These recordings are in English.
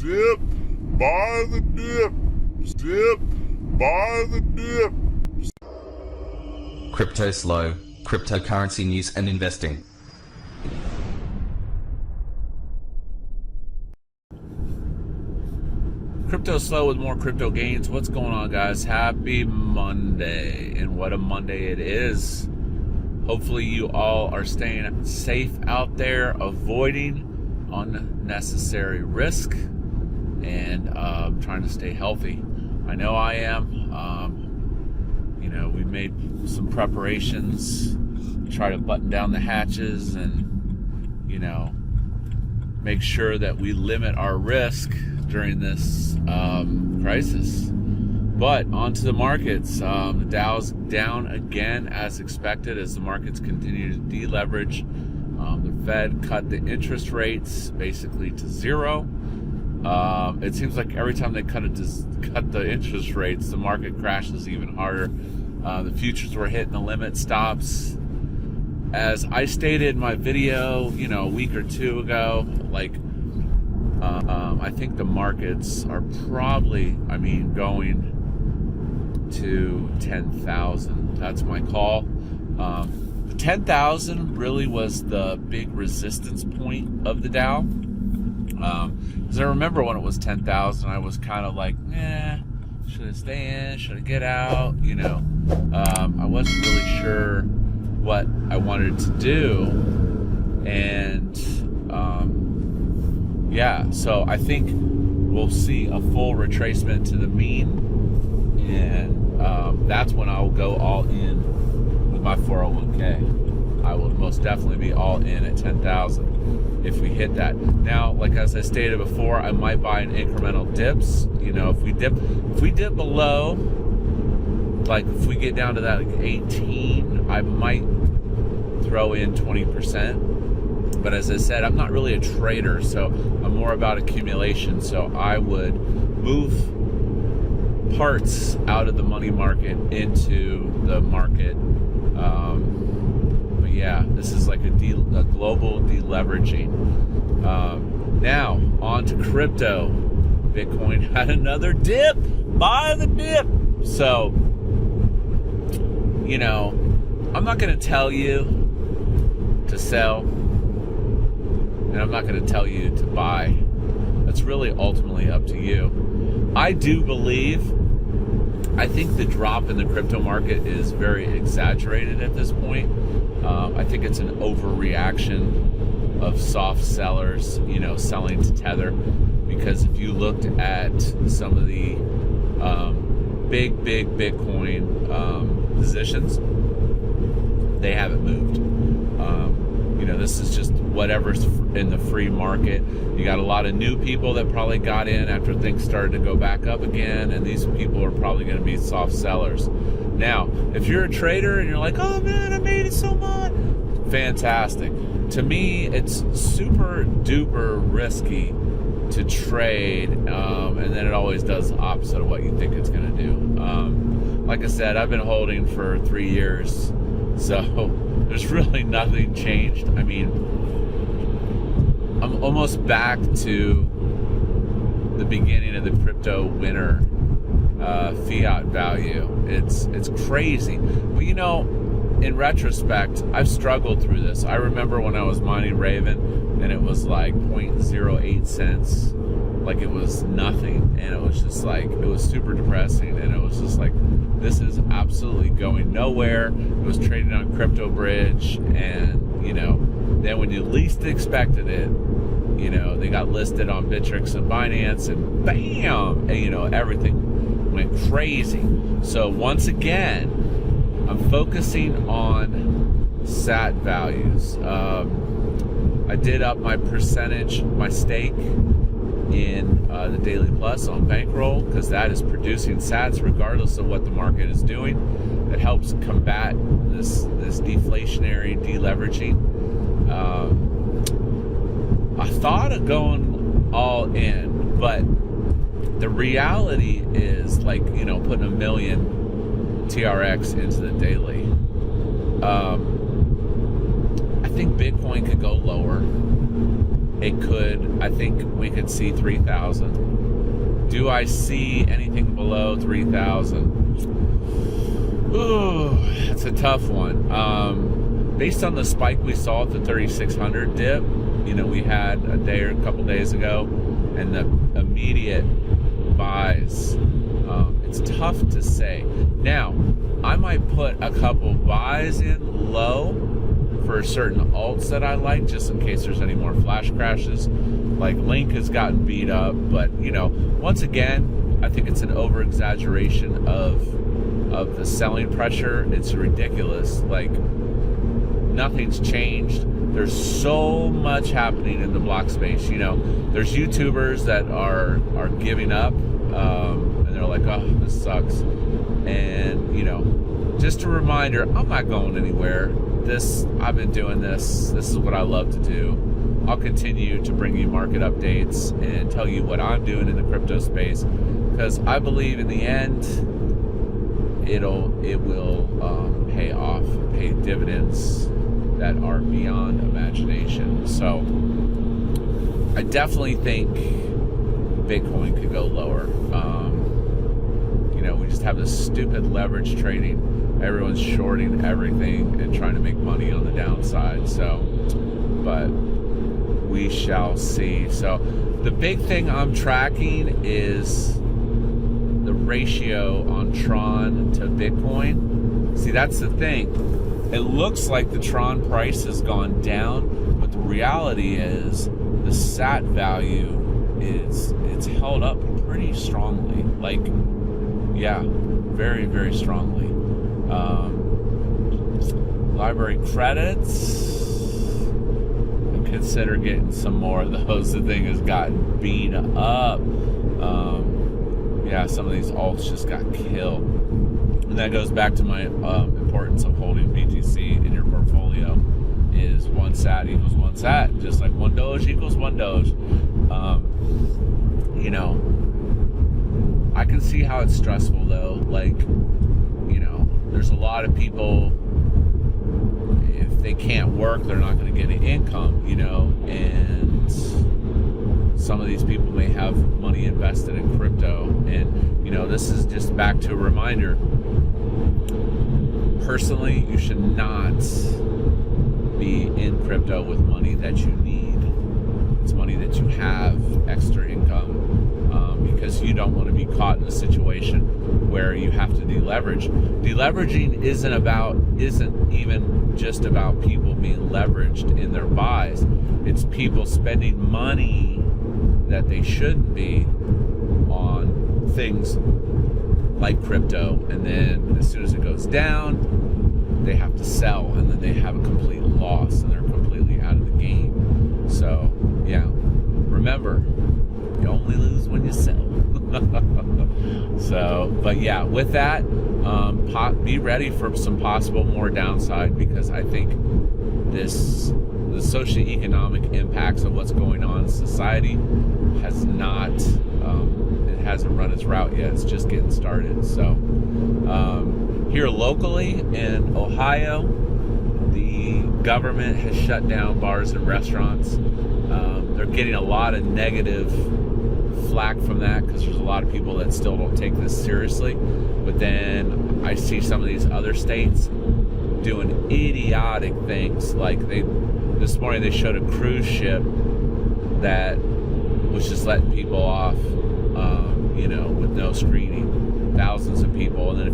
Dip, buy the dip. Dip, buy the dip. Cryptoslo, cryptocurrency news and investing. Cryptoslo with more crypto gains. What's going on, guys? Happy Monday, and what a Monday it is. Hopefully you all are staying safe out there, avoiding unnecessary risk, and trying to stay healthy. I know I am. We made some preparations, try to button down the hatches and, make sure that we limit our risk during this crisis. But onto the markets. The Dow's down again as expected as the markets continue to deleverage. The Fed cut the interest rates basically to zero. It seems like every time they cut the interest rates, the market crashes even harder. The futures were hitting the limit stops. As I stated in my video, a week or two ago, I think the markets are probably, going to 10,000. That's my call. The 10,000 really was the big resistance point of the Dow. Because I remember when it was 10,000, I was kind of like, should I stay in? Should I get out? I wasn't really sure what I wanted to do. And so I think we'll see a full retracement to the mean. And that's when I'll go all in with my 401k. I will most definitely be all in at 10,000 if we hit that. Now, as I stated before, I might buy an incremental dips. If we dip below, if we get down to that 18, I might throw in 20%. But as I said, I'm not really a trader, so I'm more about accumulation. So I would move parts out of the money market into the market. This is like a global deleveraging. Now, on to crypto. Bitcoin had another dip. Buy the dip. So, I'm not going to tell you to sell, and I'm not going to tell you to buy. That's really ultimately up to you. I think the drop in the crypto market is very exaggerated at this point. I think it's an overreaction of soft sellers, selling to Tether, because if you looked at some of the big Bitcoin positions, they haven't moved. This is just whatever's in the free market. You got a lot of new people that probably got in after things started to go back up again, and these people are probably going to be soft sellers. Now, if you're a trader and you're like, oh man, I made it so much, fantastic. To me, it's super duper risky to trade, and then it always does the opposite of what you think it's going to do. Like I said, I've been holding for 3 years, so there's really nothing changed. I'm almost back to the beginning of the crypto winter fiat value. It's crazy. But in retrospect, I've struggled through this. I remember when I was mining Raven, and it was like 0.08 cents. It was nothing, and it was just it was super depressing, and it was just this is absolutely going nowhere. It was traded on Crypto Bridge, and then when you least expected it, they got listed on Bittrex and Binance, and bam, and, everything went crazy. So once again, I'm focusing on SAT values. I did up my percentage, my stake in the Daily Plus on Bankroll, because that is producing sats regardless of what the market is doing. It helps combat this deflationary deleveraging. I thought of going all in, but the reality is putting 1 million TRX into the daily. I think Bitcoin could go lower. I think we could see 3,000. Do I see anything below 3,000? Ooh, that's a tough one. Based on the spike we saw at the 3,600 dip, we had a day or a couple days ago, and the immediate buys, it's tough to say. Now, I might put a couple buys in low for certain alts that I like, just in case there's any more flash crashes. Like Link has gotten beat up, but once again, I think it's an over exaggeration of the selling pressure. It's ridiculous. Like, nothing's changed. There's so much happening in the block space. There's YouTubers that are giving up, and they're like, oh, this sucks. And just a reminder, I'm not going anywhere. I've been doing this. This is what I love to do. I'll continue to bring you market updates and tell you what I'm doing in the crypto space, because I believe in the end it will pay off, pay dividends that are beyond imagination. So I definitely think Bitcoin could go lower. We just have this stupid leverage trading. Everyone's shorting everything and trying to make money on the downside. So, but we shall see. So the big thing I'm tracking is the ratio on Tron to Bitcoin. See, that's the thing. It looks like the Tron price has gone down, but the reality is the SAT value it's held up pretty strongly. Like, yeah, very, very strongly. Library credits, I consider getting some more of those. The thing has gotten beat up. Yeah, some of these alts just got killed. And that goes back to my importance of holding BTC in your portfolio. Is one SAT equals one SAT, just like one Doge equals one Doge. I can see how it's stressful though. Like, there's a lot of people, if they can't work, they're not going to get an income, and some of these people may have money invested in crypto. And, this is just back to a reminder. Personally, you should not be in crypto with money that you need. It's money that you have, extra income, because you don't want to be caught in a situation where you have to deleverage. Deleveraging isn't even just about people being leveraged in their buys. It's people spending money that they shouldn't be on things like crypto, and then as soon as it goes down, they have to sell, and then they have a complete loss, and they're completely out of the game. So, yeah, remember, you only lose when you sell. So, but yeah, with that, be ready for some possible more downside, because I think the socioeconomic impacts of what's going on in society has not, it hasn't run its route yet. It's just getting started. So, here locally in Ohio, the government has shut down bars and restaurants. They're getting a lot of negative flack from that, because there's a lot of people that still don't take this seriously. But then I see some of these other states doing idiotic things. Like this morning they showed a cruise ship that was just letting people off, with no screening, thousands of people. And then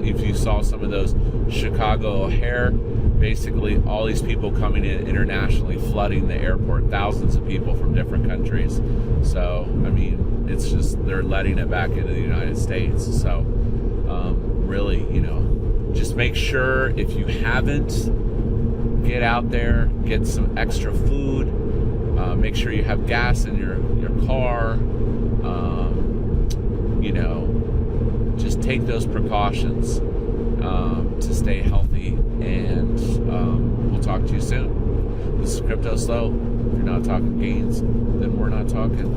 if you saw some of those Chicago O'Hare, basically all these people coming in internationally, flooding the airport, thousands of people from different countries. So, I mean, it's just, they're letting it back into the United States. So, really, just make sure, if you haven't, get out there, get some extra food, make sure you have gas in your car, just take those precautions to stay healthy, and we'll talk to you soon. This is Cryptoslo. If you're not talking gains, then we're not talking.